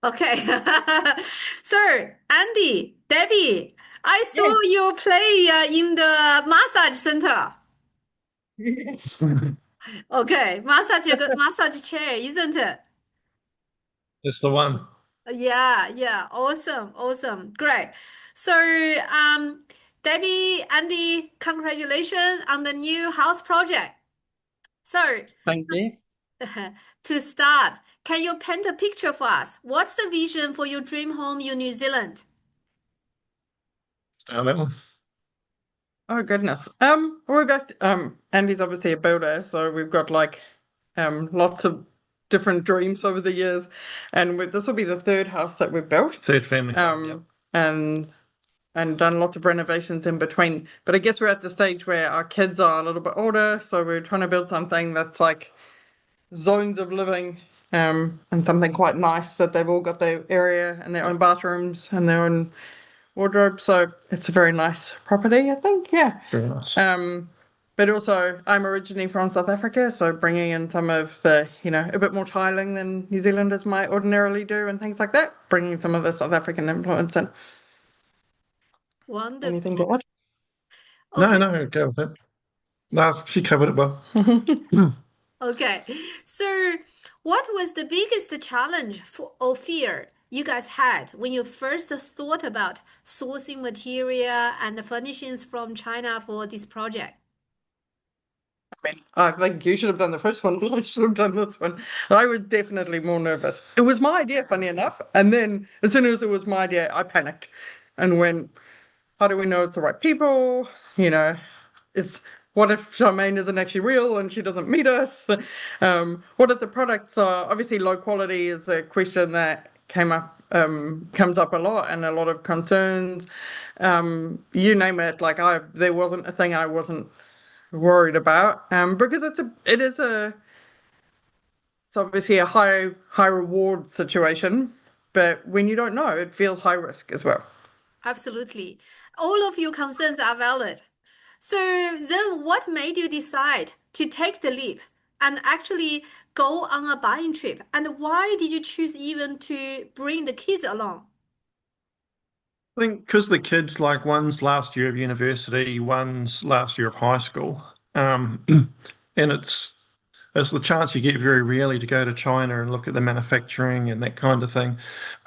Okay. So, Andy, Debbie, I saw Yes, you play in the massage center. yes. Okay, massage chair, isn't it? It's the one. Yeah, yeah, awesome, awesome, great. So, Debbie, Andy, congratulations on the new house project. So, Thank you. to start, can you paint a picture for us? What's the vision for your dream home in New Zealand? That one. Oh goodness. We've got Andy's obviously a builder, so we've got like lots of different dreams over the years, and this will be the third house that we've built. Third family home. Yep. Um, and and done lots of renovations in between. But I guess we're at the stage where our kids are a little bit older, so we're trying to build something that's like zones of living, and something quite nice that they've all got their area and their own bathrooms and their own wardrobe. So it's a very nice property, I think. Yeah. Very nice. But also I'm originally from South Africa, so bringing in some of the, a bit more tiling than New Zealanders might ordinarily do and things like that, bringing some of the South African influence in. Anything to Wonderful. add? No, Okay, no, go with it. No, she covered it well. okay. So, what was the biggest challenge or fear you guys had when you first thought about sourcing material and furnishings from China for this project? I mean, I think you should have done the first one. I should have done this one. I was definitely more nervous. It was my idea, funny enough. And then as soon as it was my idea, I panicked and went, how do we know it's the right people? You know, is what if Charmaine isn't actually real and she doesn't meet us? What if the products are obviously low quality is a question that comes up a lot and a lot of concerns. You name it, like there wasn't a thing I wasn't worried about. Because it's obviously a high reward situation, but when you don't know, it feels high risk as well. Absolutely. All of your concerns are valid. So then what made you decide to take the leap and actually go on a buying trip? And why did you choose even to bring the kids along? I think because the kids, like one's last year of university, one's last year of high school, and it's the chance you get very rarely to go to China and look at the manufacturing and that kind of thing,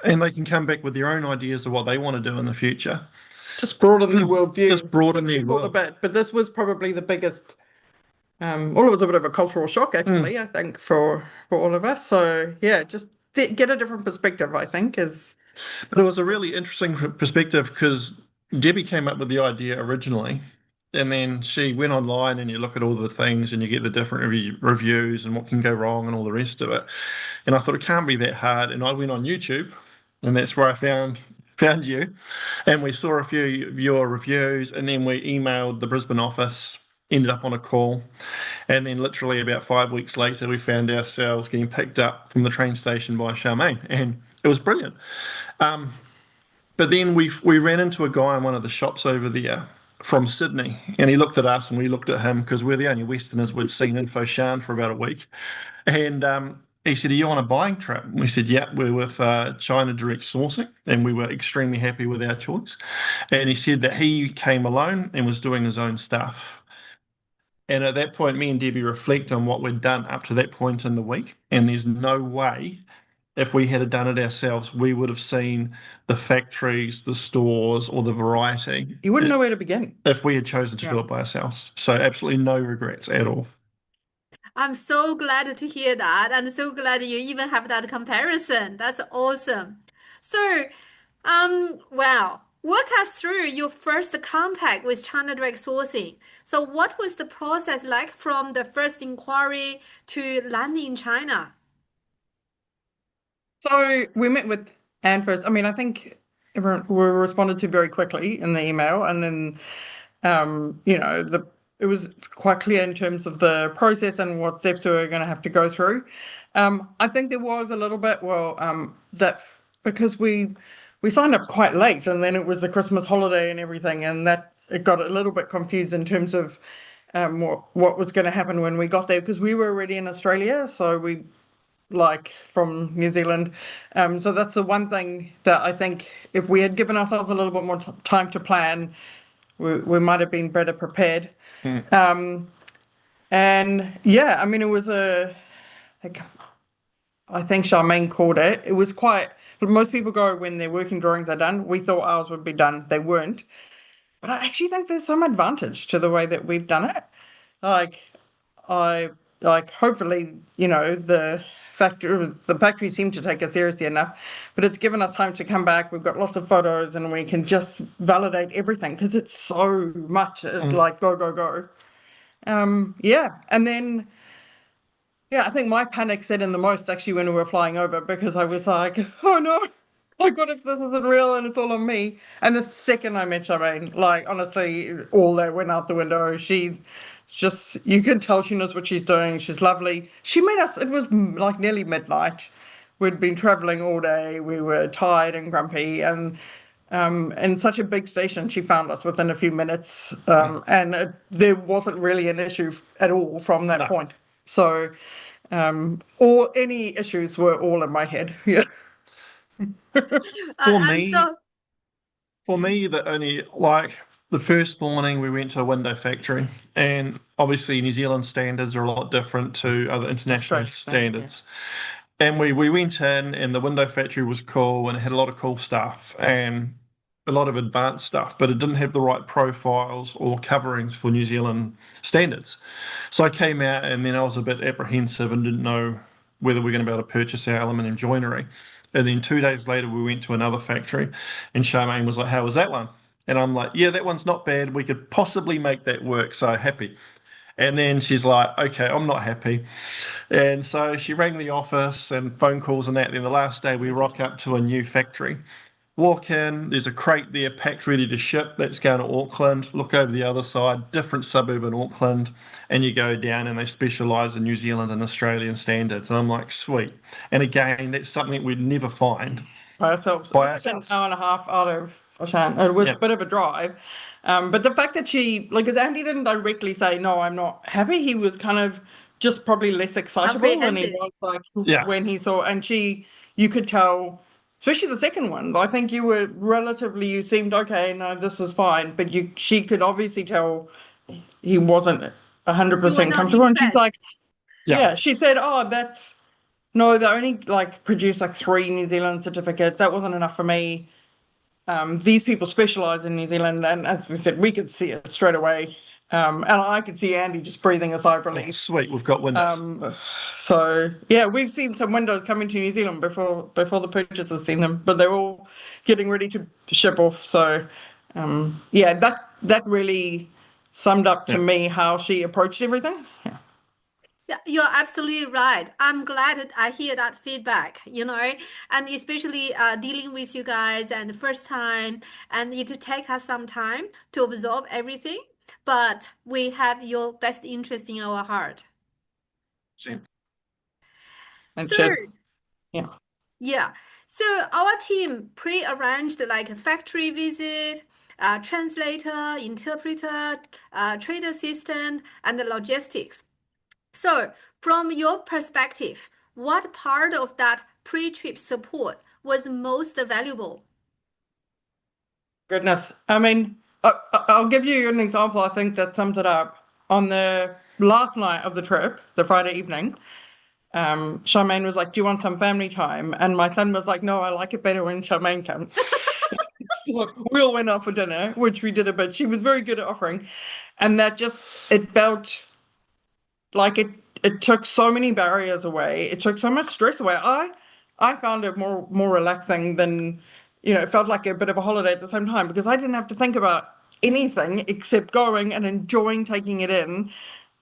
and they can come back with their own ideas of what they want to do in the future. Just broaden the Just worldview broaden their a little world. bit. But this was probably the biggest. Well, it was a bit of a cultural shock, Mm. actually, I think, for all of us. So yeah, just get a different perspective, I think, is. But it was a really interesting perspective because Debbie came up with the idea originally, and then she went online and you look at all the things and you get the different reviews and what can go wrong and all the rest of it. And I thought it can't be that hard. And I went on YouTube, and that's where I found you. And we saw a few of your reviews, and then we emailed the Brisbane office. Ended up on a call, and then literally about 5 weeks later, we found ourselves getting picked up from the train station by Charmaine, and it was brilliant. Um, but then we ran into a guy in one of the shops over there from Sydney, and he looked at us and we looked at him because we're the only Westerners we'd seen in Foshan for about a week. And he said, "Are you on a buying trip?" And we said, "Yeah, we're with ChinaDirect Sourcing," and we were extremely happy with our choice. And he said that he came alone and was doing his own stuff. And at that point, me and Debbie reflect on what we'd done up to that point in the week, and there's no way if we had done it ourselves, we would have seen the factories, the stores, or the variety You wouldn't know where to begin. if we had chosen to Yeah. do it by ourselves. So absolutely no regrets at all. I'm so glad to hear that, and so glad you even have that comparison. That's awesome. So, well, walk us through your first contact with China Direct Sourcing. So, what was the process like from the first inquiry to landing in China? So we met with Anne first. I mean, I think everyone we responded to very quickly in the email, and then it was quite clear in terms of the process and what steps we were going to have to go through. I think there was a little bit, that because we signed up quite late, and then it was the Christmas holiday and everything, and that it got a little bit confused in terms of what was going to happen when we got there because we were already in Australia, so we like from New Zealand. So that's the one thing that I think if we had given ourselves a little bit more time to plan, we might have been better prepared. Mm. And yeah, I mean, it was like, I think Charmaine called it. It was quite, most people go when their working drawings are done. We thought ours would be done. They weren't. But I actually think there's some advantage to the way that we've done it. Like, I like hopefully, the factory seemed to take it seriously enough, but it's given us time to come back. We've got lots of photos and we can just validate everything because it's so much Mm. like go, go, go. Yeah. And then yeah, I think my panic set in the most actually when we were flying over because I was like, oh no, my God, if this isn't real and it's all on me. And the second I met Charmaine, like honestly, all that went out the window. She's just, you could tell she knows what she's doing. She's lovely. She made us, it was like nearly midnight. We'd been traveling all day. We were tired and grumpy. And in such a big station, she found us within a few minutes. Mm. There wasn't really an issue at all from that No. point. So, all any issues were all in my head. Yeah. For I'm me, so For me, the only like the first morning we went to a window factory, and obviously New Zealand standards are a lot different to other international Australian standard, yeah. standards. And we went in, and the window factory was cool, and it had a lot of cool stuff and a lot of advanced stuff, but it didn't have the right profiles or coverings for New Zealand standards. So I came out, and then I was a bit apprehensive and didn't know whether we're going to be able to purchase our aluminium joinery. And then 2 days later, we went to another factory, and Charmaine was like, "How was that one?" And I'm like, "Yeah, that one's not bad. We could possibly make that work. So happy." And then she's like, "Okay, I'm not happy." And so she rang the office and phone calls and that. Then the last day, we rock up to a new factory. Walk in, there's a crate there packed ready to ship that's going to Auckland. Look over the other side, different suburb in Auckland, and you go down and they specialise in New Zealand and Australian standards. And I'm like, sweet. And again, that's something we'd never find By ourselves. It by was an ourselves. hour and a half out of Foshan. It was a Yeah, bit of a drive. But the fact that like, as Andy didn't directly say, no, I'm not happy, he was kind of just probably less excitable than he apprehensive. was like yeah, when he saw, and you could tell, especially the second one. I think you seemed okay, no, this is fine. But she could obviously tell he wasn't You were 100% not comfortable. And she's like, impressed. yeah, yeah, she said, oh, no, they only like produced like three New Zealand certificates. That wasn't enough for me. These people specialize in New Zealand, and as we said, we could see it straight away. And I could see Andy just breathing a sigh of oh, relief. sweet, we've got windows. So yeah, we've seen some windows coming to New Zealand before the purchasers seen them, but they're all getting ready to ship off. So yeah, that really summed up to Yeah, me how she approached everything. Yeah. Yeah, you're absolutely right. I'm glad that I hear that feedback, and especially dealing with you guys and the first time, and it take us some time to absorb everything, but we have your best interest in our heart. see, And So, shit. Yeah. yeah. So our team pre-arranged like a factory visit, translator, interpreter, trade assistant, and the logistics. So, from your perspective, what part of that pre-trip support was most valuable? Goodness. I mean, I'll give you an example. I think that sums it up. On the last night of the trip, the Friday evening, Charmaine was like, "Do you want some family time?" And my son was like, "No, I like it better when Charmaine comes." So we all went out for dinner, which we did a bit. She was very good at offering, and it felt like it took so many barriers away. It took so much stress away. I found it more relaxing than, it felt like a bit of a holiday at the same time because I didn't have to think about anything except going and enjoying taking it in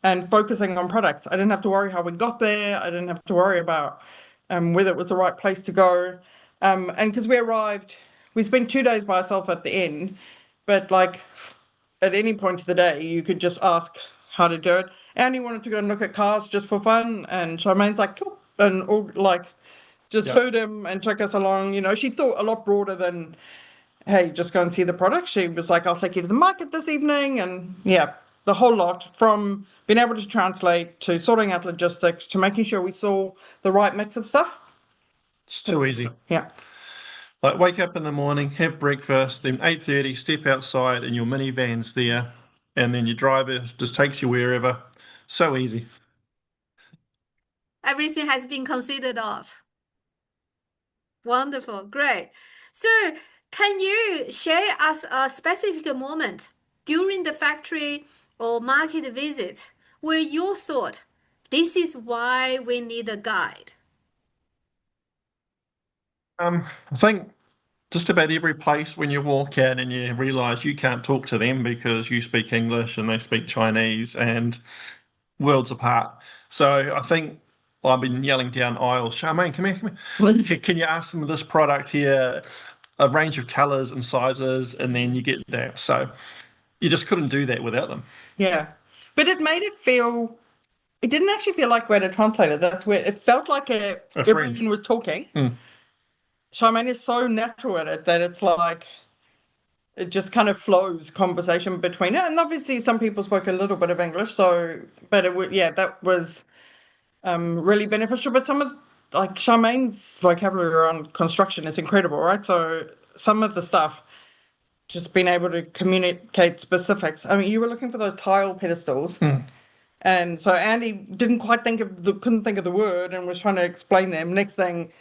and focusing on products. I didn't have to worry how we got there. I didn't have to worry about whether it was the right place to go. And because we spent 2 days by ourselves at the end, but like at any point of the day, you could just ask how to do it. Annie wanted to go and look at cars just for fun, and Charmaine's like, cool, and all like just yeah, heard him and took us along. She thought a lot broader than, hey, just go and see the product. She was like, I'll take you to the market this evening, and yeah. the whole lot, from being able to translate to sorting out logistics to making sure we saw the right mix of stuff. It's too easy. Yeah. Like wake up in the morning, have breakfast, then 8:30, step outside and your minivan's there, and then your driver just takes you wherever. So easy. Everything has been considered of. Wonderful, great. So, can you share us a specific moment during the factory or market visit where you thought, this is why we need a guide? I think just about every place when you walk in and you realize you can't talk to them because you speak English and they speak Chinese and worlds apart. So I think I've been yelling down aisles, Charmaine, come here, come here. Can you ask them this product here, a range of colors and sizes, and then you get that. So you just couldn't do that without them. Yeah. But it made it feel, it didn't actually feel like we had a translator. That's where it felt like A friend. everyone was talking. Hmm. Charmaine is so natural at it that it's like, it just kind of flows conversation between it. And obviously some people spoke a little bit of English, so, but it would, yeah, that was really beneficial. But some of, like Charmaine's vocabulary around construction is incredible, right? So some of the stuff, just being able to communicate specifics. I mean, you were looking for those tile pedestals. And so Andy didn't quite couldn't think of the word and was trying to explain them. Next thing,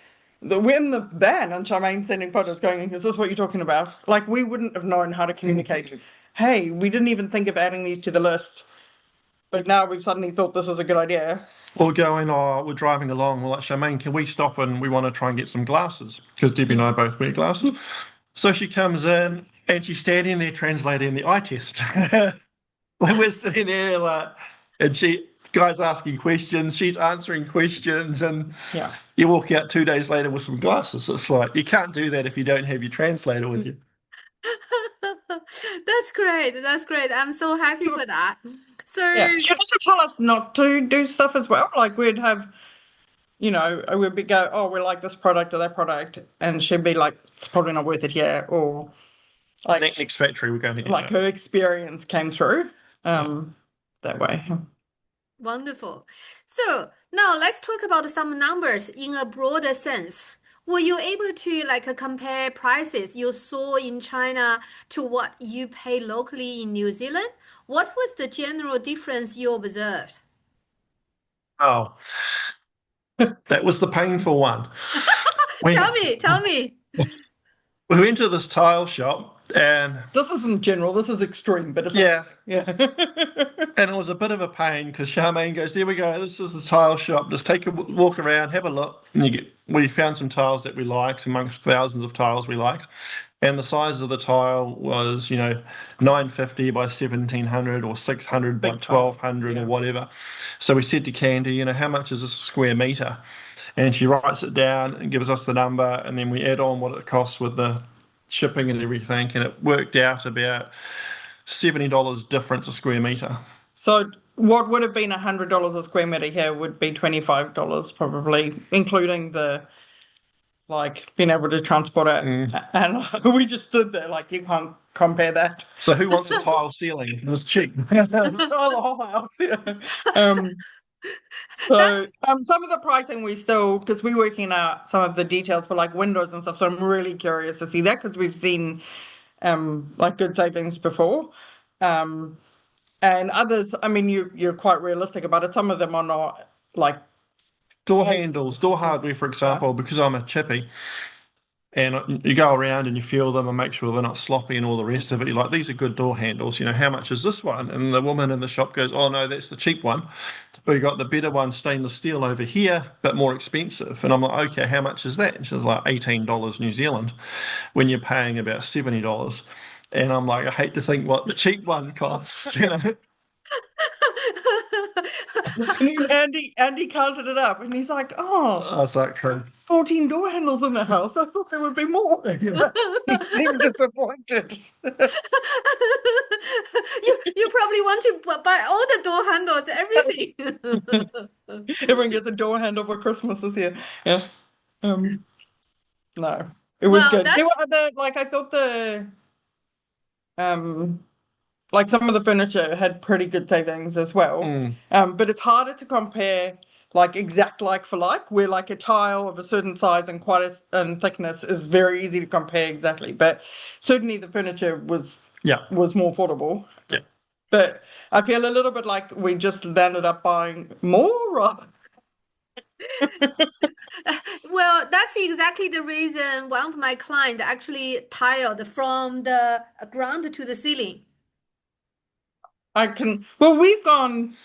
we're in the van and Charmaine sending photos going, is this what you're talking about? Like, we wouldn't have known how to communicate. Hey, we didn't even think of adding these to the list, but now we've suddenly thought this is a good idea. Or going, oh, we're driving along. We're like, Charmaine, can we stop and we want to try and get some glasses? Because Debbie and I both wear glasses. So she comes in and she's standing there translating the eye test. When we're sitting there, like, and guy's asking questions, she's answering questions, and Yeah. you walk out 2 days later with some glasses. It's like, you can't do that if you don't have your translator with you. That's great. That's great. I'm so happy for that. Yeah. So, She'd also tell us not to do stuff as well. Like, we'd have, we'd go, oh, we like this product or that product. And she'd be like, it's probably not worth it here. Or like, Next factory, we're going to get like that. her experience came through that way. wonderful. So, now let's talk about some numbers in a broader sense. Were you able to compare prices you saw in China to what you pay locally in New Zealand? What was the general difference you observed? Oh, that was the painful one. We, Tell me. we went to this tile shop and This isn't general, this is extreme, but it's yeah, yeah. and it was a bit of a pain because Charmaine goes, there we go, this is the tile shop. Just take a walk around, have a look. And we found some tiles that we liked amongst thousands of tiles we liked. And the size of the tile was, 950 by 1700 or 600 by Big tile, 1200 yeah. or whatever. So we said to Candy, how much is a square meter? And she writes it down and gives us the number, and then we add on what it costs with the shipping and everything, and it worked out about $70 difference a square meter. So what would have been $100 a square meter here would be $25 probably, including the being able to transport it. And we just stood there like, you can't compare that. So who wants a tile ceiling? It was cheap. So the whole house. Yeah. So That's some of the pricing we still, because we're working out some of the details for windows and stuff. So I'm really curious to see that because we've seen good savings before. And others, I mean, you're quite realistic about it. Some of them are not Door handles, door hardware, for example, because I'm a chippy, and you go around and you feel them and make sure they're not sloppy and all the rest of it. You're like, these are good door handles. How much is this one? And the woman in the shop goes, oh no, that's the cheap one. We got the better one, stainless steel over here, but more expensive. And I'm like, okay, how much is that? And she's like, $18 New Zealand, when you're paying about $70. And I'm like, I hate to think what the cheap one costs. And Andy counted it up and he's like, oh, I was like, 14 door handles in the house. I thought there would be more. He seemed disappointed. you probably want to buy all the door handles, everything. Everyone gets a door handle for Christmas this year. Yeah. No, it was Well, good. There that's were other, I thought the, Like some of the furniture had pretty good savings as well. Mm, But it's harder to compare like exact like for like, where like a tile of a certain size and and thickness is very easy to compare exactly. But certainly the furniture yeah, was more affordable. yeah. But I feel a little bit like we just landed up buying more rather. Well, that's exactly the reason one of my clients actually tiled from the ground to the ceiling. Well, we've gone,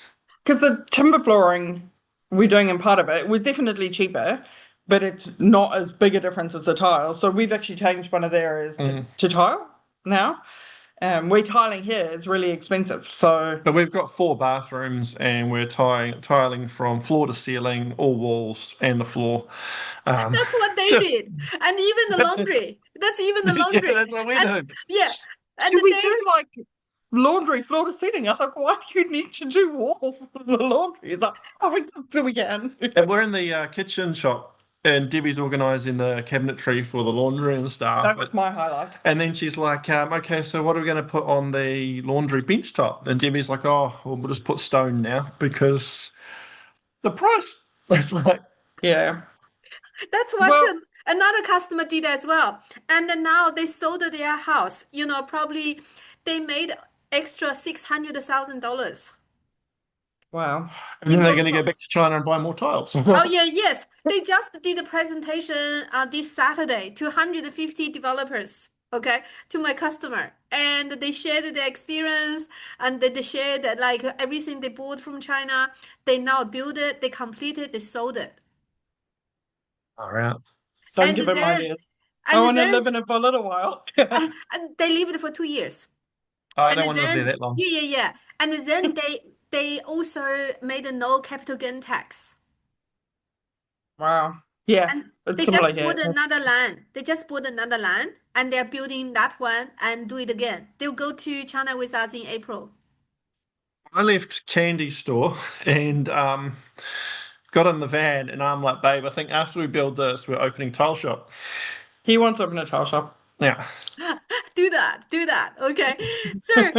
because the timber flooring we're doing in part of it was definitely cheaper, but it's not as big a difference as the tile. So we've actually changed one of the areas Mm. to tile now. We're tiling here, it's really expensive. So But we've got 4 bathrooms and we're tiling from floor to ceiling, all walls and the floor. That's what they Just did. And even the laundry. That's even the yeah, laundry. that's what we And do. yeah, and should we they do like laundry floor to ceiling? I was like, why do you need to do walls in the laundry? It's like, oh, we can. And we're in the kitchen shop, and Debbie's organising the cabinetry for the laundry and stuff. That was my highlight. And then she's like, okay, so what are we going to put on the laundry bench top? And Debbie's like, oh, well, we'll just put stone now because the price. It's like, Yeah. that's what Well, another customer did as well. And then now they sold their house. Probably they made extra $600,000 wow. and then in they're both going to go back homes. to China and buy more tiles. Oh yeah, yes. They just did a presentation this Saturday to 150 developers, okay, to my customer. And they shared their experience and they shared like everything they bought from China. They now build it, they complete it, they sold it. All right. Don't And give him then ideas. I and want to then live in it for a little while. and they lived for 2 years. I And don't want to live there then that long. yeah. And then they also made a no capital gain tax. Wow. Yeah, And it's they similar just bought here. another land. They just bought another land and they're building that one and do it again. They'll go to China with us in April. I left candy store and got in the van, and I'm like, babe, I think after we build this, we're opening tile shop. He wants to open a tile shop. Yeah. Do that, do that. Okay. So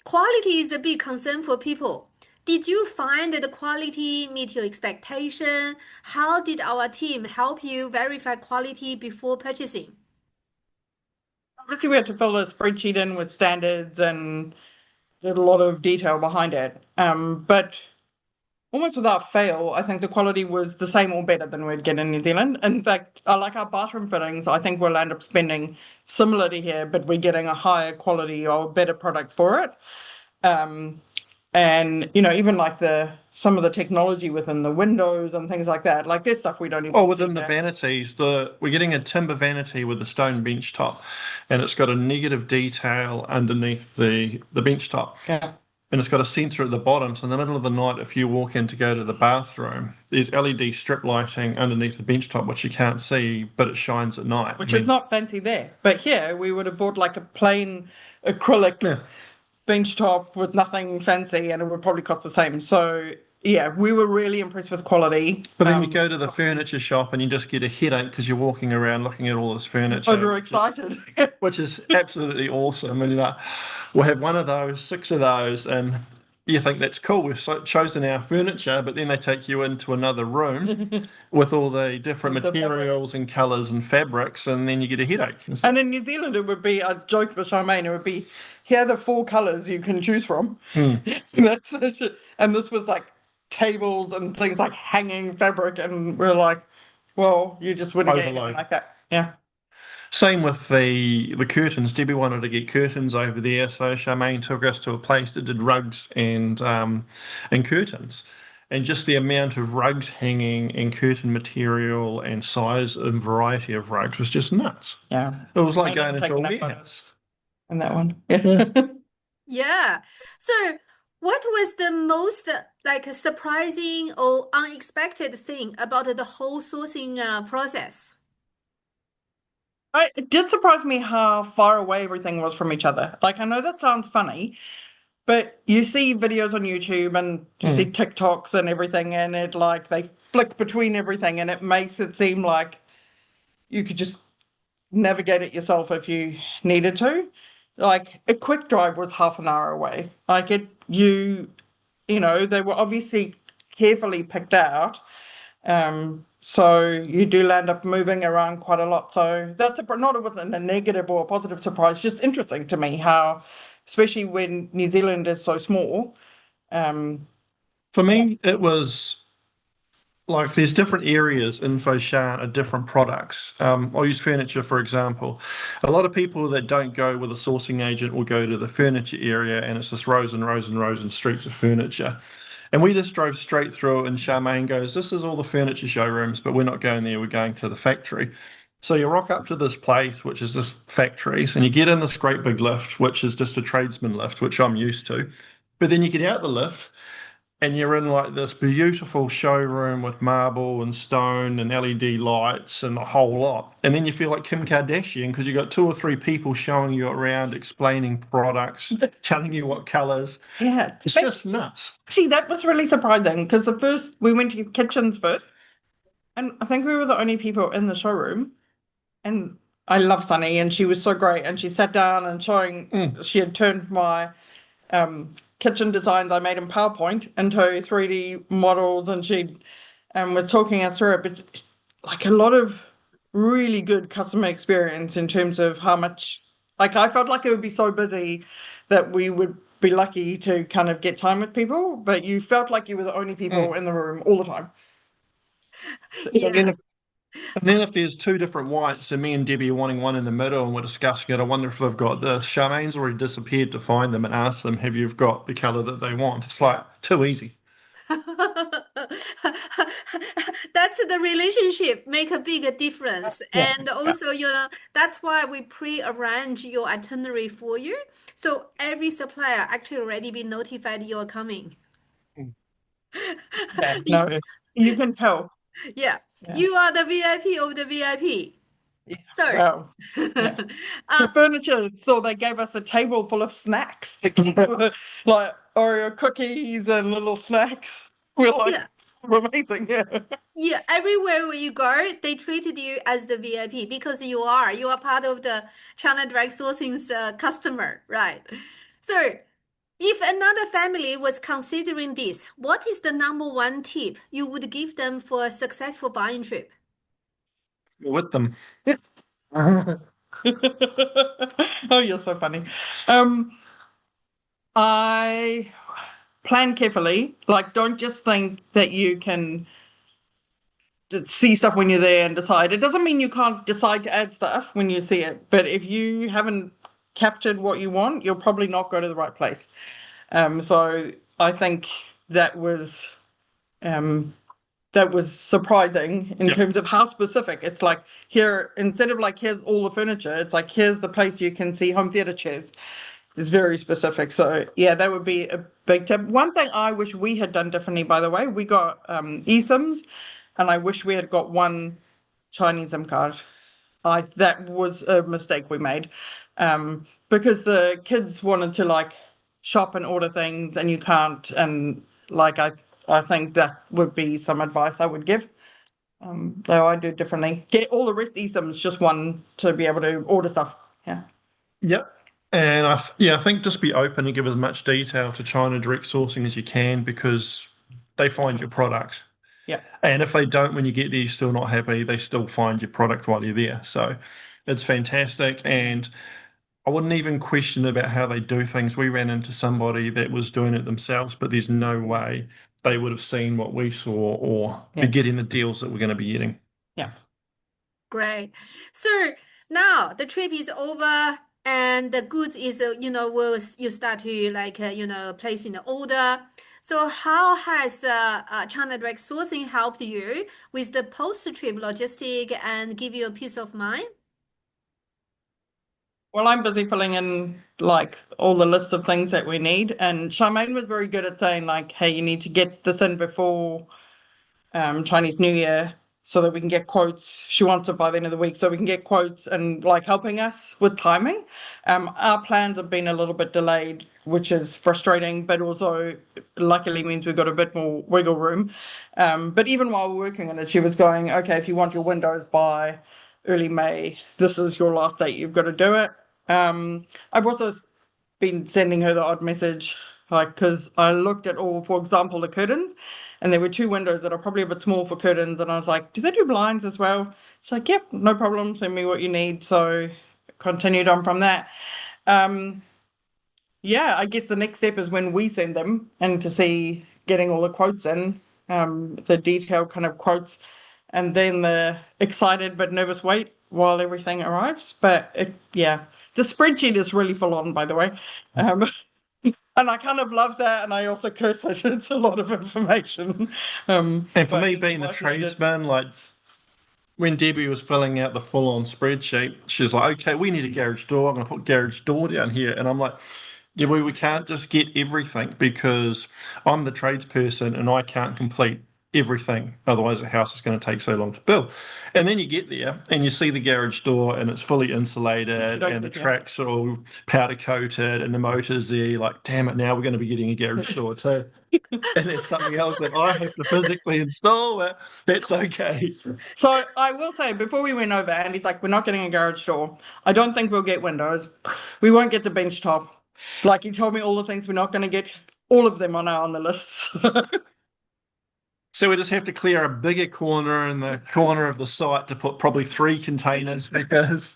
quality is a big concern for people. Did you find that the quality meet your expectation? How did our team help you verify quality before purchasing? Obviously, we had to fill a spreadsheet in with standards and there's a lot of detail behind it. But almost without fail, I think the quality was the same or better than we'd get in New Zealand. In fact, I like our bathroom fittings. I think we'll end up spending similar to here, but we're getting a higher quality or better product for it. Um, and even like the some of the technology within the windows and things like that, like there's stuff we don't Well, even see within the here. vanities, we're getting a timber vanity with a stone bench top, and it's got a negative detail underneath the bench top. Yeah, And it's got a sensor at the bottom. So in the middle of the night, if you walk in to go to the bathroom, there's LED strip lighting underneath the bench top, which you can't see, but it shines at night. I which is mean, not fancy there. But here we would have bought like a plain acrylic yeah. bench top with nothing fancy, and it would probably cost the same. So yeah, we were really impressed with quality. But then you go to the furniture shop and you just get a headache because you're walking around looking at all this furniture, Overexcited. which is absolutely awesome. And we'll have one of those, 6 of those, and you think that's cool. We've chosen our furniture, but then they take you into another room with all the different The fabric. materials and colors and fabrics, and then you get a headache. It's like, And in New Zealand, it would be, I joked with Charmaine, it would be, here are the 4 colors you can choose from. hmm. That's it. And this was like tables and things like hanging fabric. And we're like, well, you just wouldn't get anything Overload. like that. Yeah. Same with the curtains. Debbie wanted to get curtains over there, so Charmaine took us to a place that did rugs and curtains. And just the amount of rugs hanging and curtain material and size and variety of rugs was just nuts. Yeah. It was like Made us going take into a enough warehouse. in that one. Yeah. Yeah. Yeah. So what was the most like surprising or unexpected thing about the whole sourcing process? It did surprise me how far away everything was from each other. Like, I know that sounds funny, but you see videos on YouTube and you see Mm. TikToks and everything, and it like they flick between everything, and it makes it seem like you could just navigate it yourself if you needed to. like a quick drive was half an hour away. Like you know, they were obviously carefully picked out. So you do land up moving around quite a lot. So that's not a negative or a positive surprise, just interesting to me how, especially when New Zealand is so small. Um, For me, it was like there's different areas in Foshan are different products. I'll use furniture for example. A lot of people that don't go with a sourcing agent will go to the furniture area and it's just rows and rows and rows and streets of furniture. And we just drove straight through it and Charmaine goes, this is all the furniture showrooms, but we're not going there, we're going to the factory. So you rock up to this place, which is just factories, and you get in this great big lift, which is just a tradesman lift, which I'm used to. But then you get out the lift and you're in like this beautiful showroom with marble and stone and LED lights and a whole lot. And then you feel like Kim Kardashian because you've got two or three people showing you around, explaining products, telling you what colors. yeah, It's just nuts. actually, that was really surprising because the first we went to kitchens first, and I think we were the only people in the showroom. And I love Sunny, and she was so great. And she sat down and Mm. she had turned my kitchen designs I made in PowerPoint into 3D models, and she was talking us through it. But like a lot of really good customer experience in terms of how much, like I felt like it would be so busy that we would be lucky to kind of get time with people, but you felt like you were the only people Mm. in the room all the time. And then Yeah. if, and then if there's two different whites and me and Debbie are wanting one in the middle and we're discussing it, I wonder if they've got this. Charmaine's already disappeared to find them and ask them, have you got the color that they want? It's like too easy. That's the relationship make a big difference. Yeah. And also, that's why we pre-arrange your itinerary for you. So every supplier actually already been notified you're coming. Yeah, no, you can tell. Yeah, Yeah. you are the VIP of the VIP. Yeah. So, Well, yeah. The um, furniture, so they gave us a table full of snacks, like Oreo cookies and little snacks. We're like, yeah, this is amazing, yeah. yeah, everywhere where you go, they treated you as the VIP because you are part of the China Direct Sourcing's customer, right? So, if another family was considering this, what is the number one tip you would give them for a successful buying trip? With them. Oh, you're so funny. Um, I plan carefully. Like, don't just think that you can see stuff when you're there and decide. It doesn't mean you can't decide to add stuff when you see it, but if you haven't captured what you want, you'll probably not go to the right place. So I think that was um, that was surprising in Yep. terms of how specific. It's like here, instead of like here's all the furniture, it's like here's the place you can see home theater chairs. It's very specific. So yeah, that would be a big tip. One thing I wish we had done differently, by the way, we got eSIMs, and I wish we had got one Chinese SIM card. I That was a mistake we made, because the kids wanted to like shop and order things, and you can't. And like I think that would be some advice I would give. Though I do it differently. Get all the rest eSIMs, just one to be able to order stuff. Yeah, Yep. And I think just be open and give as much detail to China direct sourcing as you can because they find your product. yeah, And if they don't, when you get there, you're still not happy, they still find your product while you're there. So it's fantastic. And I wouldn't even question about how they do things. We ran into somebody that was doing it themselves, but there's no way they would have seen what we saw or be yeah, getting the deals that we're going to be getting. yeah. Great. So now the trip is over and the goods is, will you start to like, placing the order. So how has China Direct Sourcing helped you with the post-trip logistic and give you a peace of mind? Well, I'm busy filling in like all the list of things that we need, and Charmaine was very good at saying like, "Hey, you need to get this in before Chinese New Year so that we can get quotes." She wants it by the end of the week so we can get quotes and like helping us with timing. Our plans have been a little bit delayed, which is frustrating, but also luckily means we've got a bit more wiggle room. But even while we're working on it, she was going, okay, if you want your windows by early May, this is your last date, you've got to do it. I've also been sending her the odd message, like, because I looked at all, for example, the curtains, and there were two windows that are probably a bit small for curtains, and I was like, do they do blinds as well? She's like, yep, no problem, send me what you need. So continued on from that. Um, yeah, I guess the next step is when we send them and to see getting all the quotes in, the detailed kind of quotes, and then the excited but nervous wait while everything arrives. But yeah, the spreadsheet is really full on, by the way. Um, and I kind of love that, and I also curse it. It's a lot of information. And for But me, it's being the much needed. tradesman, like when Debbie was filling out the full-on spreadsheet, she's like, "Okay, we need a garage door. I'm going to put garage door down here," and I'm like, "Yeah, we can't just get everything because I'm the tradesperson and I can't complete everything. Otherwise, the house is going to take so long to build." And then you get there and you see the garage door and it's fully You insulated don't and the get yeah. tracks are all powder coated and the motor's there. You're like, damn it, now we're going to be getting a garage door too. And there's something else that I have to physically install, but that's okay. So I will say before we went over, Andy's like, we're not getting a garage door. I don't think we'll get windows. We won't get the bench top. Like he told me all the things we're not going to get. All of them are now on the list. So we just have to clear a bigger corner in the corner of the site to put probably 3 containers because,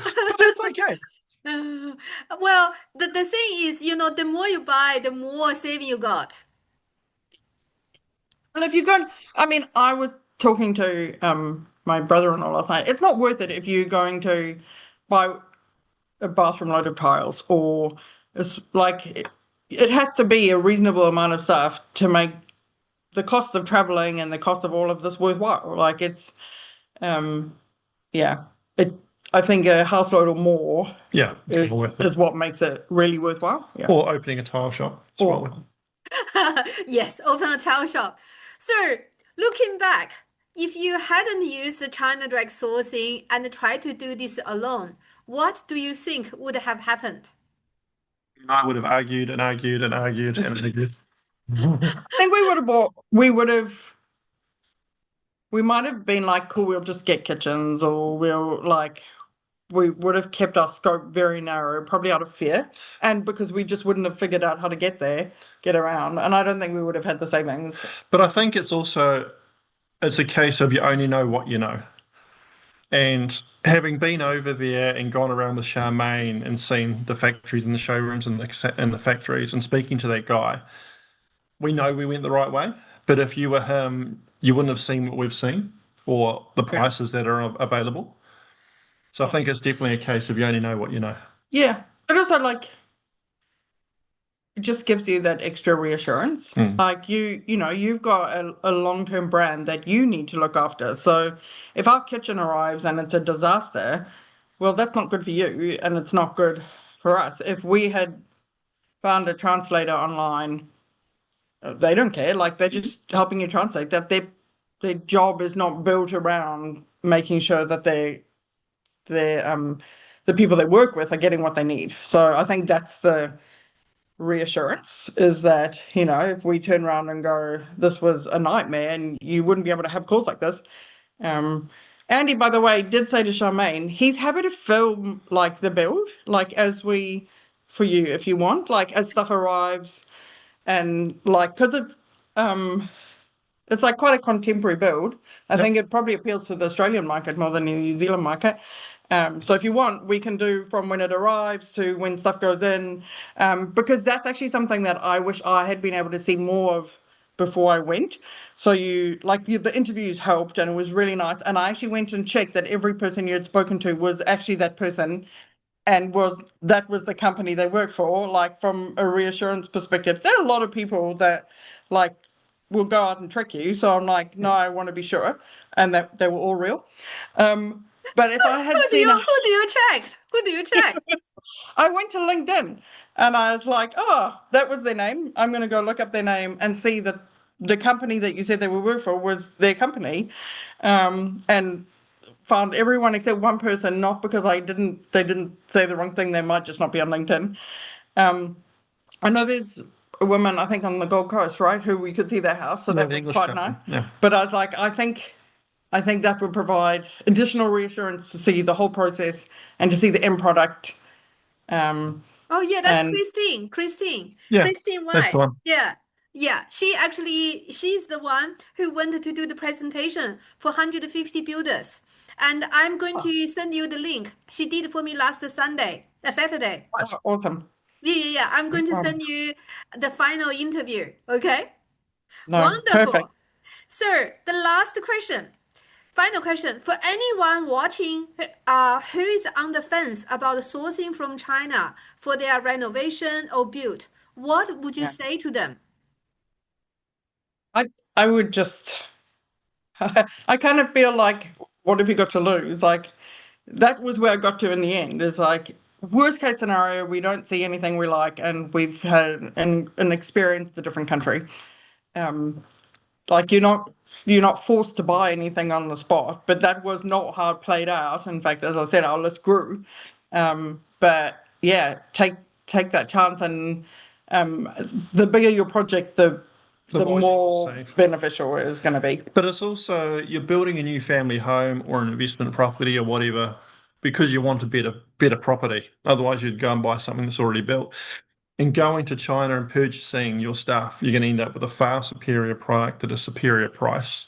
but that's okay. Well, the thing is, the more you buy, the more saving you got. And if you're going, I mean, I was talking to my brother-in-law last night. It's not worth it if you're going to buy a bathroom load of tiles, or it's like it has to be a reasonable amount of stuff to make the cost of traveling and the cost of all of this worthwhile. Like it's um yeah, it I think a house load or more Yeah, it's well is worth it. is what makes it really worthwhile. Yeah. Or opening a tile shop. It's well worth Or it. Yes, open a tile shop. So, looking back, if you hadn't used the China direct sourcing and tried to do this alone, what do you think would have happened? And I would have argued and argued and argued and argued. I think we might have been like, cool, we'll just get kitchens, or we would have kept our scope very narrow, probably out of fear, and because we just wouldn't have figured out how to get around, and I don't think we would have had the savings. But I think it's a case of you only know what you know. And having been over there and gone around with Charmaine and seen the factories and the showrooms and the factories and speaking to that guy, we know we went the right way. But if you were him, you wouldn't have seen what we've seen or the Yeah. prices that are available. So I think it's definitely a case of you only know what you know. Yeah. But also like it just gives you that extra reassurance. Mm. Like you've got a long-term brand that you need to look after. So if our kitchen arrives and it's a disaster, well, that's not good for you and it's not good for us. If we had found a translator online, they don't care. Like they're just helping you translate. That their job is not built around making sure that they the people they work with are getting what they need. So I think that's the reassurance is that, if we turn around and go, this was a nightmare and you wouldn't be able to have calls like this. Um, Andy, by the way, did say to Charmaine, he's happy to film like the build, like for you if you want, like as stuff arrives and like, because it's like quite a contemporary build. I Yep. think it probably appeals to the Australian market more than the New Zealand market. So if you want, we can do from when it arrives to when stuff goes in, because that's actually something that I wish I had been able to see more of before I went. So the interviews helped and it was really nice. And I actually went and checked that every person you had spoken to was actually that person and that was the company they work for. Like from a reassurance perspective, there are a lot of people that like will go out and trick you. So I'm like, no, I want to be sure, and that they were all real. But if I had seen a, Who do you check? Who do you check? I went to LinkedIn and I was like, oh, that was their name. I'm going to go look up their name and see that the company that you said they were work for was their company, and found everyone except one person. Not because they didn't say the wrong thing. They might just not be on LinkedIn. Um, I know there's a woman, I think, on the Gold Coast, right, who we could see their house, so Yeah, that the was English quite nice. couple. Yeah. But I was like, I think I think that would provide additional reassurance to see the whole process and to see the end product. Um, Oh yeah, that's and Christine. Christine. Yeah, Christine that's the White. one. Yeah. Yeah. She's the one who went to do the presentation for 150 builders. And I'm going to send you the link. She did for me last Saturday. Nice. awesome. Yeah, yeah, yeah. I'm going to Um, send you the final interview. Okay? no, perfect. Wonderful. So the last question. Final question. For anyone watching who is on the fence about sourcing from China for their renovation or build, what would you Yeah. say to them? I I would just I kind of feel like what have you got to lose? Like that was where I got to in the end. Is like worst case scenario, we don't see anything we like, and we've had an experience a different country. Um, like you're not forced to buy anything on the spot, but that was not how it played out. In fact, as I said, our list grew. But yeah, take that chance, and um, the bigger your project, the The the more you will more save. beneficial it is going to be. But it's also you're building a new family home or an investment property or whatever because you want a better property. Otherwise, you'd go and buy something that's already built. And going to China and purchasing your stuff, you're going to end up with a far superior product at a superior price.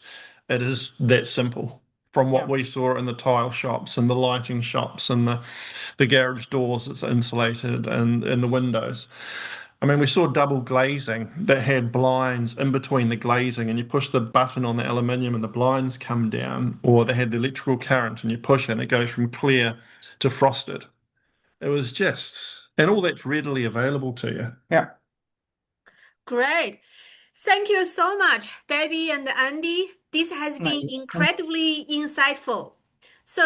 It is that simple. From what Yeah, we saw in the tile shops and the lighting shops and the garage doors that's insulated and the windows. I mean, we saw double glazing that had blinds in between the glazing, and you push the button on the aluminium and the blinds come down, or they had the electrical current and you push it and it goes from clear to frosted. It was just, and all that's readily available to you. yeah. Great. Thank you so much, Debbie and Andy. This has No, been incredibly insightful. So,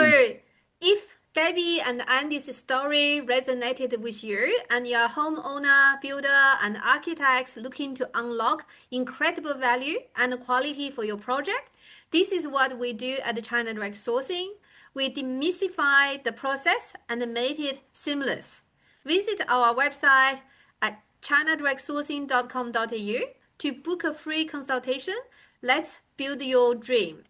if Debbie and Andy's story resonated with you and you're a homeowner, builder, and architects looking to unlock incredible value and quality for your project, this is what we do at China Direct Sourcing. We demystify the process and make it seamless. Visit our website at ChinaDirectSourcing.com.au to book a free consultation. Let's build your dream.